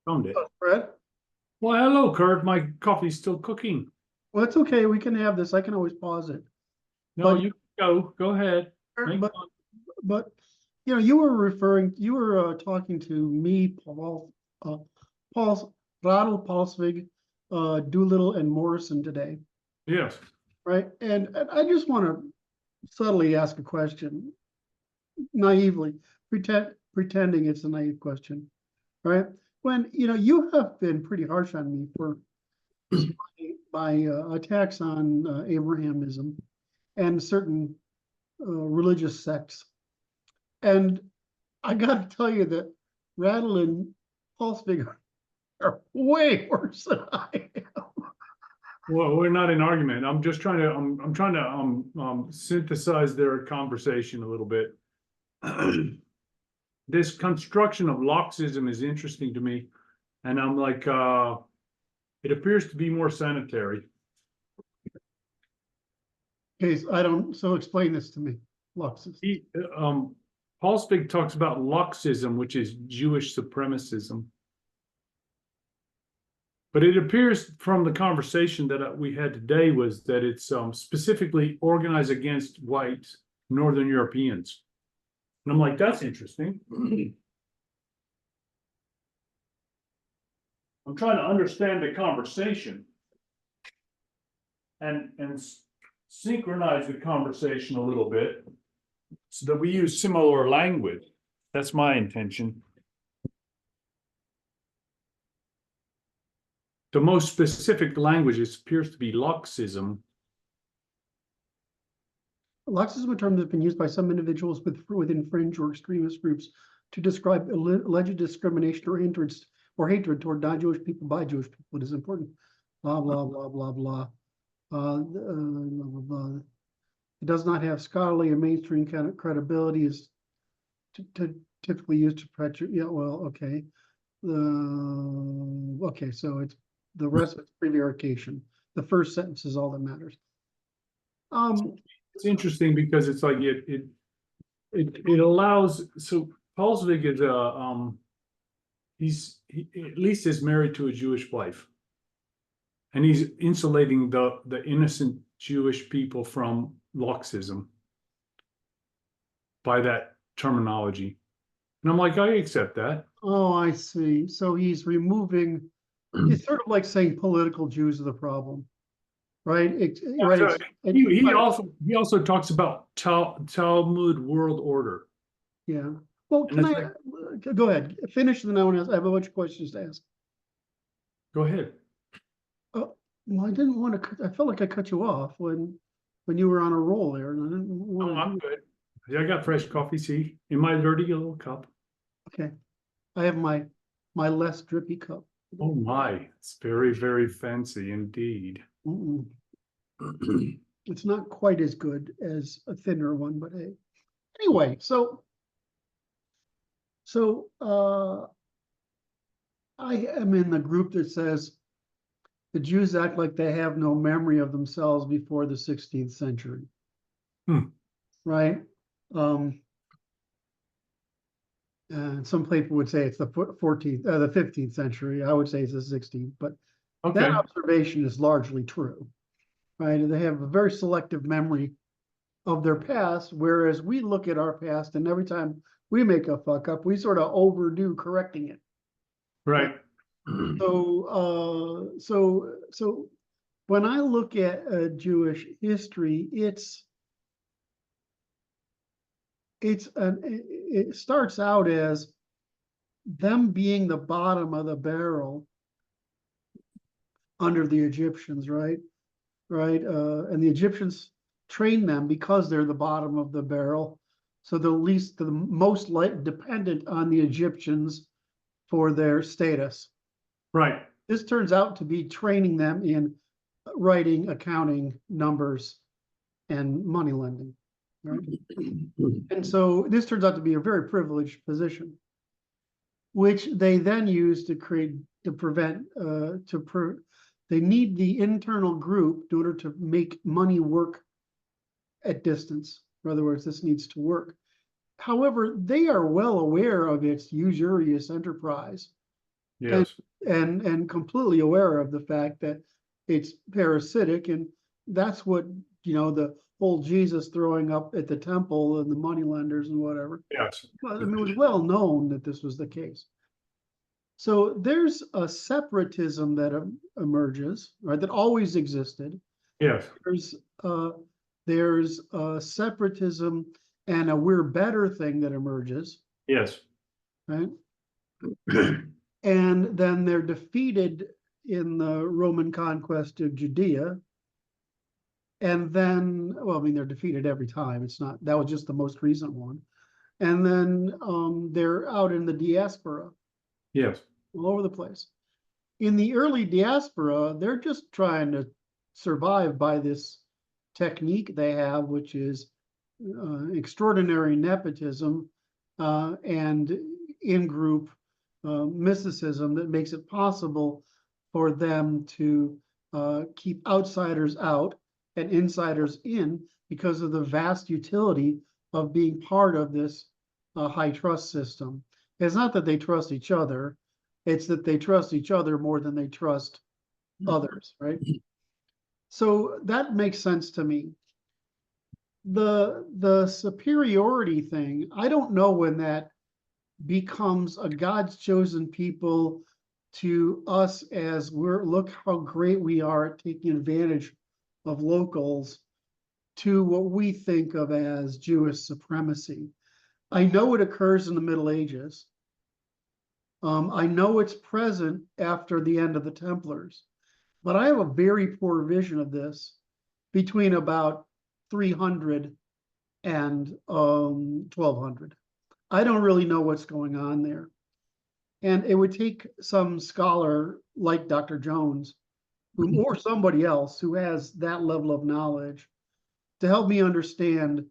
Found it. Fred? Well, hello, Kurt. My coffee's still cooking. Well, it's okay. We can have this. I can always pause it. No, But- you go ahead. But, but, you were talking to me, Paul, Ronald Paulsvig, Doolittle, and Morrison today, Yes. right? And I just want to subtly ask a question, naively, pretending it's a naive question, right? When, you have been pretty harsh on me for my attacks on Abrahamism and certain religious sects. And I got to tell you that Rattle and Paulsvig are way worse than I am. Well, we're not in argument. I'm just trying to I'm trying to synthesize their conversation a little bit. This construction of Loxism is interesting to me, and I'm like, it appears to be more sanitary. Okay, so explain this to me, Luxus. Paulsvig talks about Loxism, which is Jewish supremacism. But it appears from the conversation that we had today was that it's specifically organized against white Northern Europeans. And I'm like, that's interesting. I'm trying to understand the conversation and synchronize the conversation a little bit so that we use similar language. That's my intention. The most specific language appears to be Loxism. Luxism, a term that's been used by some individuals within fringe or extremist groups to describe alleged discrimination or hatred toward non-Jewish people by Jewish people. It is important. Blah, blah, blah, blah, blah. Blah, blah, blah. It does not have scholarly and mainstream kind of credibility, is typically used to prejudice. Yeah, well, okay. Okay, so it's the rest of it's prevarication. The first sentence is all that matters. It's interesting because it's like it allows. So Paulsvig is he at least is married to a Jewish wife, and he's insulating the innocent Jewish people from Loxism by that terminology. And I'm like, I accept that. Oh, I see. So he's removing. It's sort of like saying political Jews are the problem, right? So he also talks about Talmud world order. Yeah. Well, can I go ahead? Finish, and then I have a bunch of questions to ask. Go ahead. Well, I didn't want to. I felt like I cut you off when you were on a roll there, and I didn't want. I'm good. I got fresh coffee, see, in my dirty little cup. Okay, I have my less drippy cup. Oh my, it's very, very fancy indeed. It's not quite as good as a thinner one, but hey. Anyway, so I am in the group that says the Jews act like they have no memory of themselves before the 16th century. Right? And some people would say it's the 15th century. I would say it's the 16th, but that observation is largely true, right? And they have a very selective memory of their past, whereas we look at our past and every time we make a fuck up, we sort of overdo correcting it. Right. So when I look at Jewish history, it starts out as them being the bottom of the barrel under the Egyptians, right? And the Egyptians train them because they're the bottom of the barrel, so the most dependent on the Egyptians for their status. Right. This turns out to be training them in writing, accounting, numbers, and money lending. Right? And so this turns out to be a very privileged position, which they then use to prevent. They need the internal group in order to make money work at distance. In other words, this needs to work. however, they are well aware of its usurious enterprise Yes, and completely aware of the fact that it's parasitic, and that's what, the whole Jesus throwing up at the temple and the moneylenders and whatever. yes, But I mean, it was well known that this was the case. So there's a separatism that emerges, right? That always existed. yes, There's uh, there's a separatism and a we're better thing that emerges, yes. right? And then they're defeated in the Roman conquest of Judea. And then, well, I mean, they're defeated every time. It's not, that was just the most recent one. And then they're out in the diaspora, Yes, all over the place. In the early diaspora, they're just trying to survive by this technique they have, which is extraordinary nepotism and in-group mysticism that makes it possible for them to keep outsiders out and insiders in because of the vast utility of being part of this high trust system. It's not that they trust each other, it's that they trust each other more than they trust others, right? So that makes sense to me. The superiority thing, I don't know when that becomes a God's chosen people to us as look how great we are at taking advantage of locals, to what we think of as Jewish supremacy. I know it occurs in the Middle Ages. I know it's present after the end of the Templars, but I have a very poor vision of this between about 300 and 1200. I don't really know what's going on there. And it would take some scholar like Dr. Jones, or somebody else who has that level of knowledge, to help me understand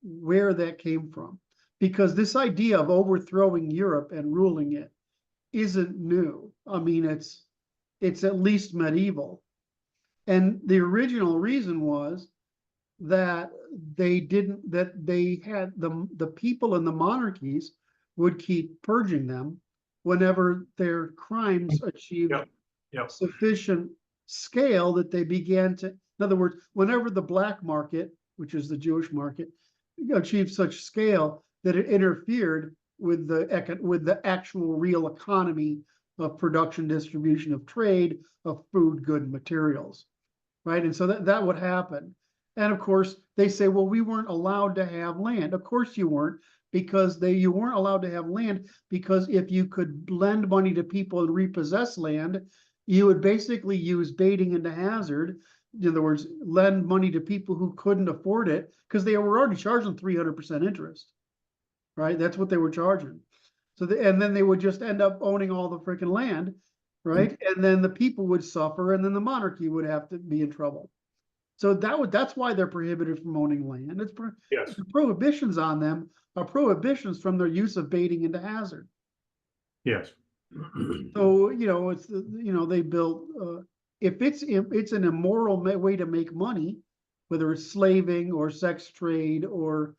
where that came from. Because this idea of overthrowing Europe and ruling it isn't new. I mean, it's at least medieval. And the original reason was that they had the people in the monarchies would keep purging them whenever their crimes achieved yep, yep, sufficient scale that they began to, in other words, whenever the black market, which is the Jewish market, achieved such scale that it interfered with the actual real economy of production, distribution, of trade, of food, good materials, right? And so that would happen. And of course, they say, well, we weren't allowed to have land. Of course you weren't, because you weren't allowed to have land, because if you could lend money to people and repossess land, you would basically use baiting into hazard. In other words, lend money to people who couldn't afford it, because they were already charging 300% interest, right? That's what they were charging. So, and then they would just end up owning all the freaking land, right? And then the people would suffer, and then the monarchy would have to be in trouble. So that's why they're prohibited from owning land. yes, The prohibitions on them are prohibitions from their use of baiting into hazard. yes. So they built if it's an immoral way to make money, whether it's slaving or sex trade or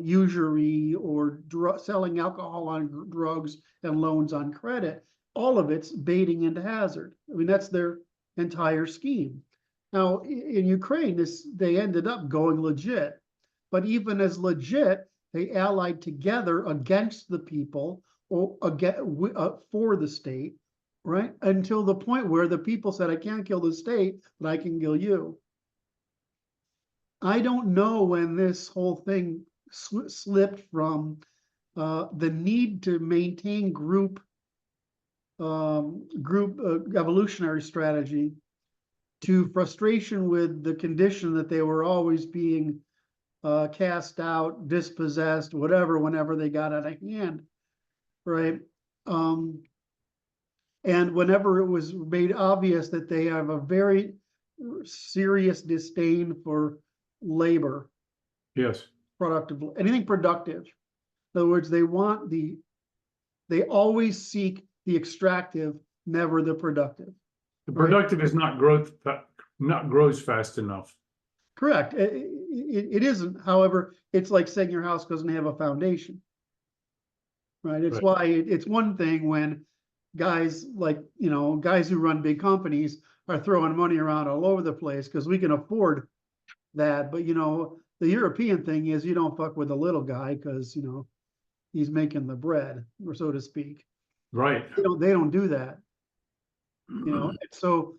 usury or selling alcohol on drugs and loans on credit, all of it's baiting into hazard. I mean, that's their entire scheme. Now, in Ukraine, they ended up going legit, but even as legit, they allied together against the people or for the state, right? Until the point where the people said, I can't kill the state, but I can kill you. I don't know when this whole thing slipped from the need to maintain group evolutionary strategy to frustration with the condition that they were always being cast out, dispossessed, whatever, whenever they got out of hand, right? And whenever it was made obvious that they have a very serious disdain for labor, Yes, anything productive. In other words, they always seek the extractive, never the productive. the productive is not grows fast enough. Correct. It isn't. However, it's like saying your house doesn't have a foundation, right? It's Right. why it's one thing when guys like, guys who run big companies are throwing money around all over the place because we can afford that. But, the European thing is you don't fuck with the little guy because, he's making the bread, or so to speak. Right. They don't do that. So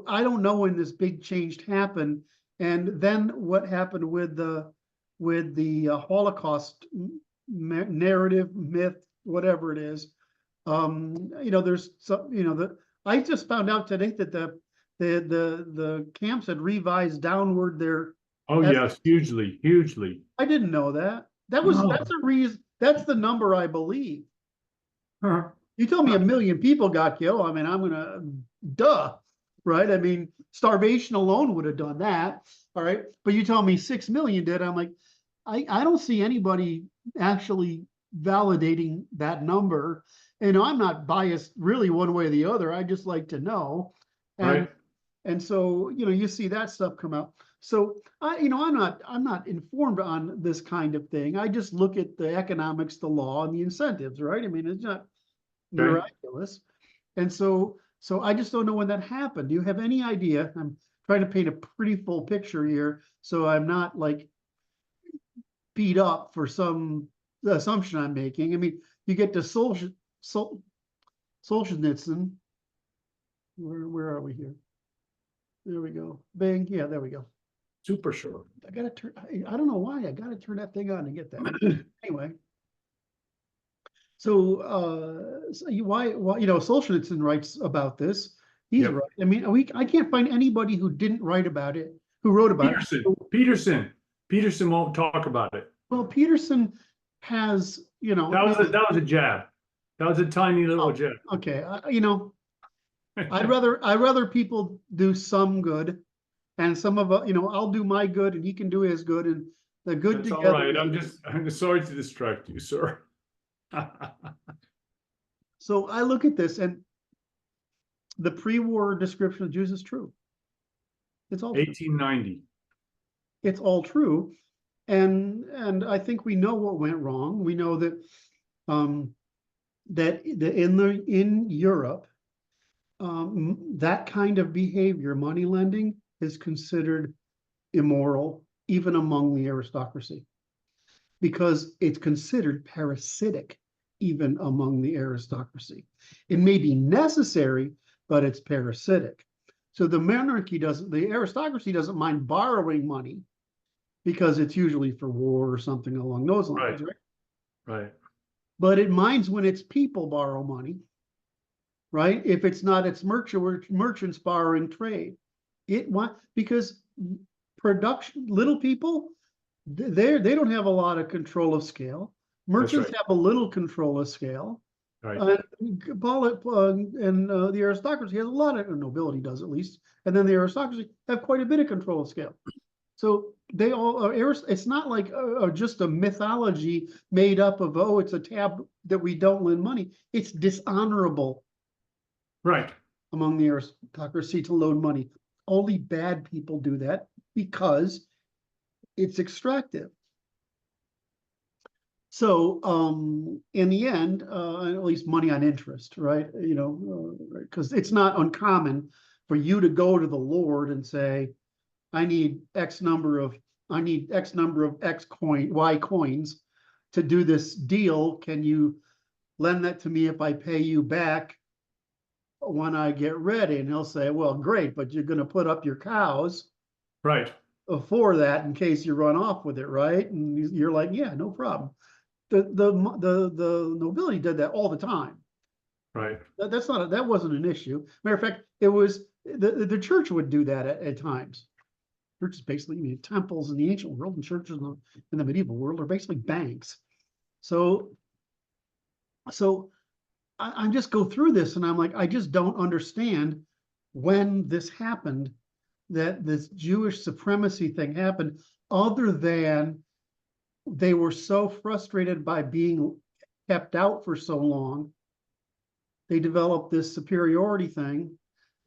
I don't know when this big change happened, and then what happened with the Holocaust narrative, myth, whatever it is. There's some, I just found out today that the camps had revised downward their. Oh, yes, hugely, hugely. I didn't know that. Oh. That's a reason. That's the number I believe. Huh. You told me 1 million people got killed. I mean, I'm gonna, duh, right? I mean, starvation alone would have done that. All right. But you tell me 6 million did. I'm like, I don't see anybody actually validating that number. I'm not biased really one way or the other. I just like to know. And Right. and so, you see that stuff come out. So I'm not informed on this kind of thing. I just look at the economics, the law, and the incentives, right? I mean, it's not miraculous. And so I just don't know when that happened. Do you have any idea? I'm trying to paint a pretty full picture here, so I'm not like beat up for some assumption I'm making. I mean, you get to Solzhenitsyn. Where are we here? There we go. Bing. Yeah, there we go. Super sure. I gotta turn. I don't know why I gotta turn that thing on to get that. Anyway. So, why, Solzhenitsyn writes about this. He's Yep. right. I mean, I can't find anybody who didn't write about it, who wrote about it. Peterson won't talk about it. Well, Peterson has, That was a jab. That was a tiny little jab. okay. I'd rather people do some good, and some of I'll do my good, and he can do his good, and the good That's together. all right. I'm sorry to distract you, sir. So I look at this, and the pre-war description of Jews is true. It's all 1890. It's all true, and I think we know what went wrong. We know that in Europe, that kind of behavior, money lending, is considered immoral even among the aristocracy, because it's considered parasitic even among the aristocracy. It may be necessary, but it's parasitic. So the aristocracy doesn't mind borrowing money because it's usually for war or something along those lines, right? Right. But it minds when its people borrow money, right? If it's not its merchants borrowing trade, because production, little people, they don't have a lot of control of scale. Merchants have a little control of scale. Right. And the aristocracy has a lot of, nobility does at least, and then the aristocracy have quite a bit of control of scale. So they all are. It's not like just a mythology made up of, it's a tab that we don't lend money. It's dishonorable, Right, among the aristocracy to loan money. Only bad people do that because it's extractive. So in the end, at least money on interest, right? Because it's not uncommon for you to go to the Lord and say, I need X number of Y coins to do this deal. Can you lend that to me if I pay you back when I get ready? And he'll say, well, great, but you're going to put up your cows right, for that in case you run off with it, right? And you're like, yeah, no problem. The nobility did that all the time. right. That wasn't an issue. Matter of fact, it was the church would do that at times. Churches basically, temples in the ancient world and churches in the medieval world are basically banks. So I just go through this and I'm like, I just don't understand when this happened, that this Jewish supremacy thing happened, other than they were so frustrated by being kept out for so long. They developed this superiority thing,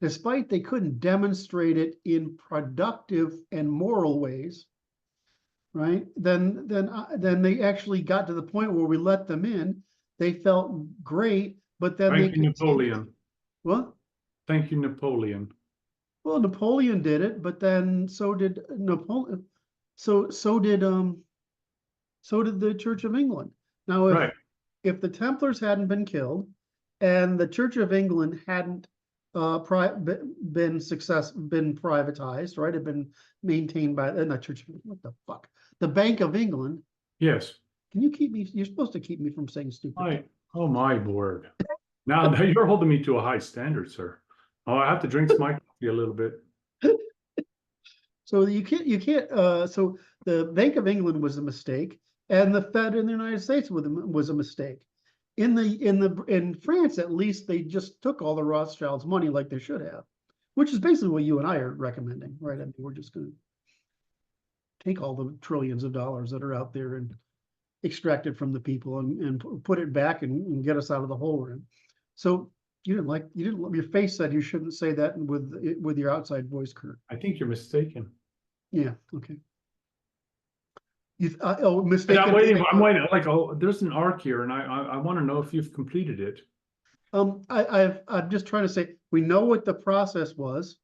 despite they couldn't demonstrate it in productive and moral ways, right? Then they actually got to the point where we let them in. They felt great, but then Thank you, Napoleon. What? Thank you, Napoleon. Well, Napoleon did it, but then so did Napoleon. So did the Church of England. Now, Right. if the Templars hadn't been killed, and the Church of England hadn't been privatized, right? Had been maintained by not Church of England, what the fuck? The Bank of England. Yes. Can you keep me? You're supposed to keep me from saying stupid. Oh my word. Now you're holding me to a high standard, sir. Oh, I have to drink my coffee a little bit. So you can't. So the Bank of England was a mistake, and the Fed in the United States was a mistake. In France, at least, they just took all the Rothschilds' money like they should have, which is basically what you and I are recommending, right? I mean, we're just going to take all the trillions of dollars that are out there and extract it from the people and put it back and get us out of the hole we're in. So your face said you shouldn't say that with your outside voice, Kurt. I think you're mistaken. Yeah. Okay. Mistaken. I'm waiting. Like, there's an arc here, and I want to know if you've completed it. I'm just trying to say we know what the process was.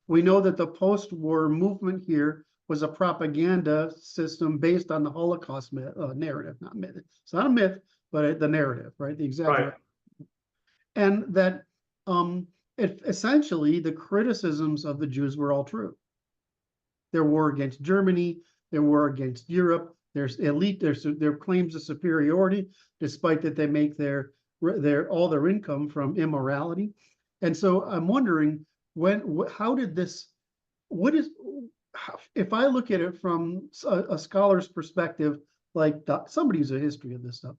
We know that the post-war movement here was a propaganda system based on the Holocaust narrative, not myth. It's not a myth, but the narrative, right? The exact. Right. And that essentially the criticisms of the Jews were all true. Their war against Germany, their war against Europe, there's their claims of superiority, despite that they make all their income from immorality. And so I'm wondering how did this, if I look at it from a scholar's perspective, like somebody who's a history of this stuff,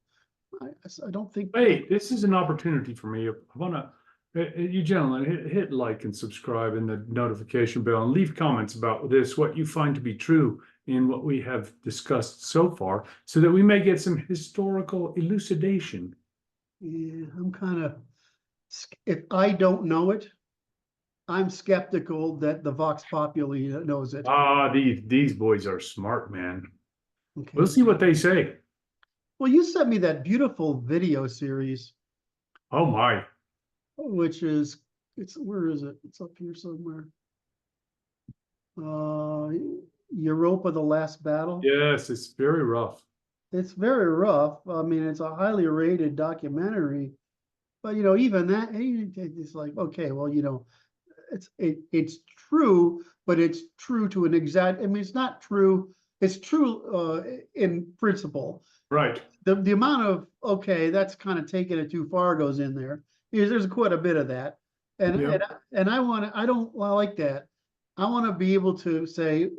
I don't think. Hey, this is an opportunity for me. I want to, you gentlemen, hit like and subscribe and the notification bell and leave comments about this, what you find to be true in what we have discussed so far, so that we may get some historical elucidation. Yeah, I'm kind of, if I don't know it, I'm skeptical that the Vox Populi knows it. These boys are smart, man. Okay. We'll see what they say. Well, you sent me that beautiful video series. Oh my. Which is, where is it? It's up here somewhere. Europa, the Last Battle. Yes, it's very rough. It's very rough. I mean, it's a highly rated documentary, but even that, it's like, okay, well, it's true, but it's true to an exact. I mean, it's not true. It's true in principle. Right. The amount of, okay, that's kind of taking it too far goes in there. There's quite a bit of that, and I like that. I want to be able to say,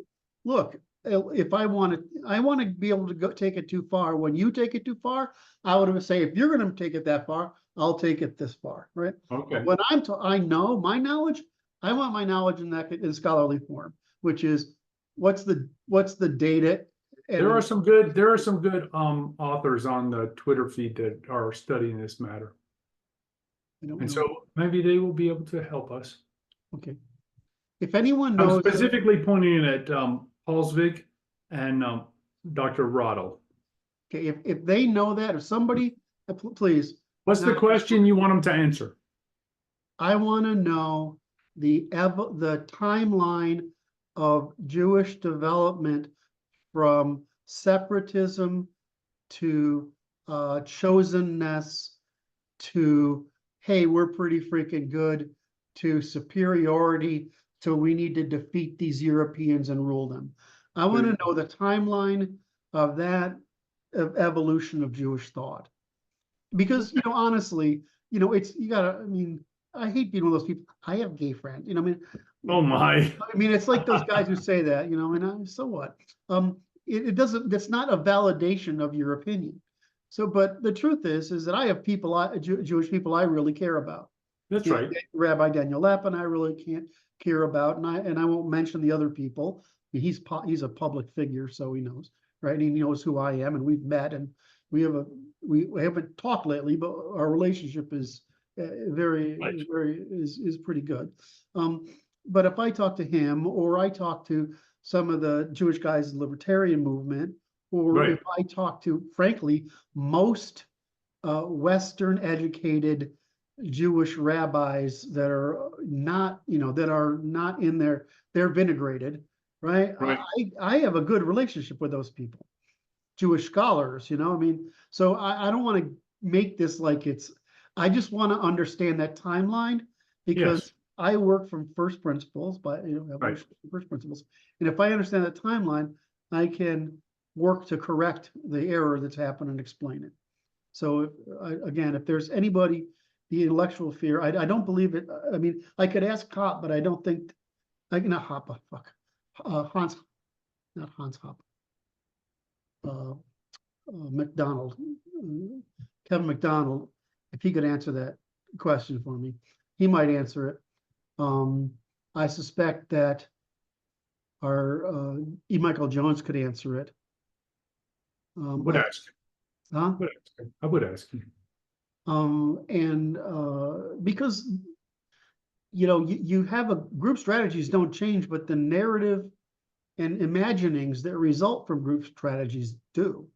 look, if I want to be able to take it too far. When you take it too far, I would say, if you're going to take it that far, I'll take it this far, right? Okay. When I know my knowledge, I want my knowledge in scholarly form, which is what's the data. There are some good authors on the Twitter feed that are studying this matter. And so maybe they will be able to help us. Okay. If anyone knows, I'm specifically pointing at Paulsvik and Dr. Rottle. Okay, if they know that, if somebody, please. What's the question you want them to answer? I want to know the timeline of Jewish development from separatism to chosenness to, hey, we're pretty freaking good, to superiority, so we need to defeat these Europeans and rule them. I want to know the timeline of that evolution of Jewish thought. Because, honestly, I mean, I hate being one of those people. I have gay friends, I mean. Oh my. I mean, it's like those guys who say that, and so what? It doesn't, that's not a validation of your opinion. So, but the truth is that I have Jewish people I really care about. That's right. Rabbi Daniel Lapin, I really can't care about, and I won't mention the other people. He's a public figure, so he knows, right? And he knows who I am, and we've met, and we haven't talked lately, but our relationship is very, Right. very is pretty good. But if I talk to him, or I talk to some of the Jewish guys in the libertarian movement, or Right. if I talk to, frankly, most Western educated Jewish rabbis that are not, that are not in there, they're vintegrated, right? Right. I have a good relationship with those people, Jewish scholars, I mean, so I don't want to make this like I just want to understand that timeline, because Yes. I work from first principles, by Right. first principles, and if I understand that timeline, I can work to correct the error that's happened and explain it. So again, if there's anybody, the intellectual fear, I don't believe it. I mean, I could ask Hop, but I don't think I can not Hop. Fuck, Hans, not Hans Hop. McDonald, Kevin McDonald, if he could answer that question for me, he might answer it. I suspect that our E. Michael Jones could answer it. Would ask. Huh? I would ask you. And because you have group strategies don't change, but the narrative and imaginings that result from group strategies do.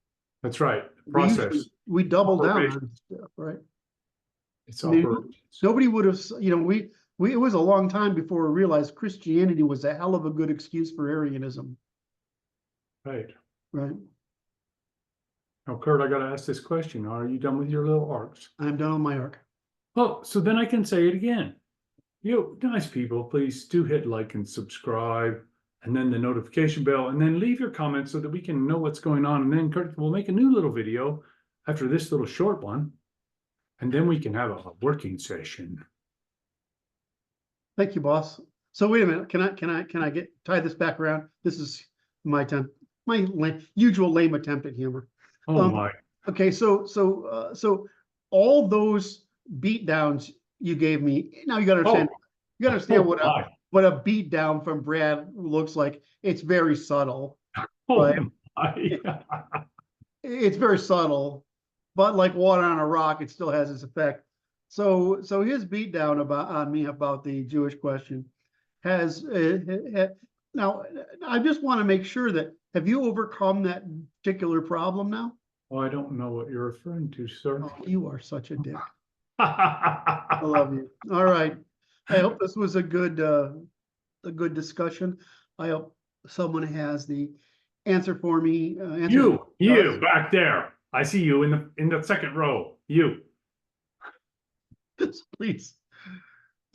That's right. Process. We double down Operation. on stuff, right? It's I mean, operations. nobody would have, it was a long time before we realized Christianity was a hell of a good excuse for Arianism, Right. right? Now, Kurt, I got to ask this question. Are you done with your little arcs? I'm done with my arc. Oh, so then I can say it again. You nice people, please do hit like and subscribe, and then the notification bell, and then leave your comments so that we can know what's going on. And then Kurt will make a new little video after this little short one, and then we can have a working session. Thank you, boss. So wait a minute. Can I tie this back around? This is my attempt, my usual lame attempt at humor. Oh my. Okay, so all those beat downs you gave me. Now you got to understand. You got to understand what a beat down from Brad looks like. It's very subtle. Oh right? my. It's very subtle, but like water on a rock, it still has its effect. So his beat down on me about the Jewish question has now. I just want to make sure that, have you overcome that particular problem now? Well, I don't know what you're referring to, sir. Oh, you are such a dick. I love you. All right. I hope this was a good discussion. I hope someone has the answer for me. You back there. I see you in the second row. You. Please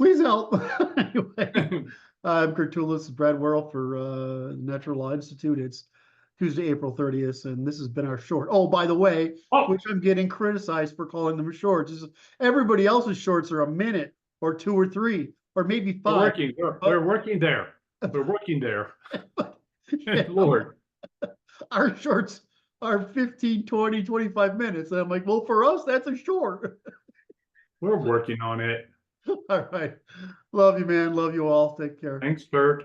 help. Anyway, I'm Kurt Toulis, Brad Worrell for Natural Law Institute. It's Tuesday, April 30th, and this has been our short. Oh, by the way, which I'm getting criticized for calling them shorts. Everybody else's shorts are a minute or 2 or 3 or maybe 5. We're working there. We're working there. Lord. Our shorts are 15, 20, 25 minutes. And I'm like, well, for us, that's a short. We're working on it. All right. Love you, man. Love you all. Take care. Thanks, Kurt.